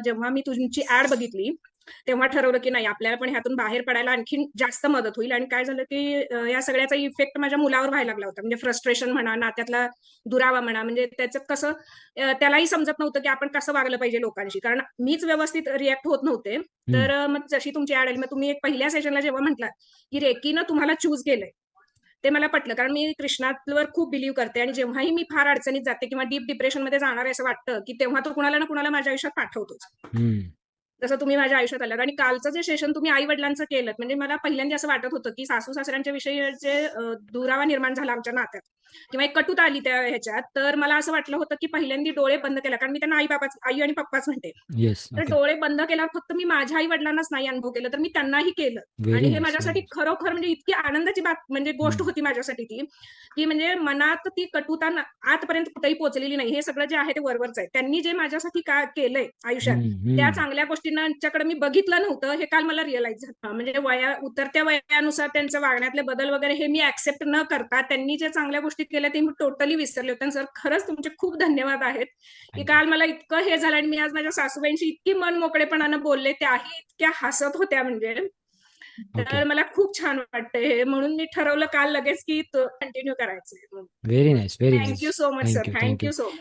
जेव्हा मी तुमची ऍड बघितली तेव्हा ठरवलं की नाही, आपल्याला पण ह्यातून बाहेर पडायला आणखी जास्त मदत होईल. आणि काय झालं की या सगळ्याचा इफेक्ट माझ्या मुलावर व्हायला लागला होता. म्हणजे फ्रस्ट्रेशन म्हणा, नात्यातला दुरावा म्हणा, म्हणजे त्याच्यात कसं त्यालाही समजत नव्हतं की आपण कसं वागलं पाहिजे लोकांशी, कारण मीच व्यवस्थित रिॲक्ट होत नव्हते. हम्म. तर मग जशी तुमची ऍड आली, मग तुम्ही एक पहिल्या सेशनला जेव्हा म्हटलात की रेकीनं तुम्हाला चूज केलंय, ते मला पटलं. कारण मी कृष्णावर खूप बिलीव्ह करते आणि जेव्हाही मी फार अडचणीत जाते किंवा डीप डिप्रेशनमध्ये जाणार आहे असं वाटतं, की तेव्हा तो कुणाला ना कुणाला माझ्या आयुष्यात पाठवतोच. हम्म. जसं तुम्ही माझ्या आयुष्यात आलात. आणि कालचं जे सेशन तुम्ही आई वडिलांचं केलं, म्हणजे मला पहिल्यांदा असं वाटत होतं की सासू सासऱ्यांच्या विषयी जे दुरावा निर्माण झाला आमच्या नात्यात किंवा एक कटुता आली त्या ह्याच्यात, तर मला असं वाटलं होतं की पहिल्यांदा डोळे बंद केला, कारण मी त्यांना आई आणि पप्पाच म्हणते. येस. तर ओके. डोळे बंद केल्यावर फक्त मी माझ्या आई वडिलांनाच नाही अनुभव केलं, तर मी त्यांनाही केलं. आणि व्हेरी हे नाईस, व्हेरी माझ्यासाठी नाईस. खरोखर म्हणजे इतकी आनंदाची बात म्हणजे गोष्ट होती माझ्यासाठी ती, की म्हणजे मनात ती कटुता आतपर्यंत कुठेही पोहोचलेली नाही. हे सगळं जे आहे ते वरवरच आहे. त्यांनी जे माझ्यासाठी काय केलंय आयुष्यात, हम्म. त्या हम्म. चांगल्या गोष्टींच्याकडे मी बघितलं नव्हतं, हे काल मला रिअलाइज झालं. म्हणजे उतरत्या वयानुसार त्यांचं वागण्यातले बदल वगैरे हे मी ऍक्सेप्ट न करता त्यांनी जे चांगल्या गोष्टी केल्या ते मी टोटली विसरले होते. सर, खरंच तुमचे खूप धन्यवाद आहेत, की थँक्यू. काल मला इतकं हे झालं आणि मी आज माझ्या सासूबाईंशी इतकी मन मोकळेपणानं बोलले, त्याही इतक्या हसत होत्या म्हणजे. ओके. तर मला खूप छान वाटतंय हे, म्हणून मी ठरवलं काल लगेच की कंटिन्यू करायचंय. Very nice, very thank you nice. So much sir, thank you, thank you. Thank you so much.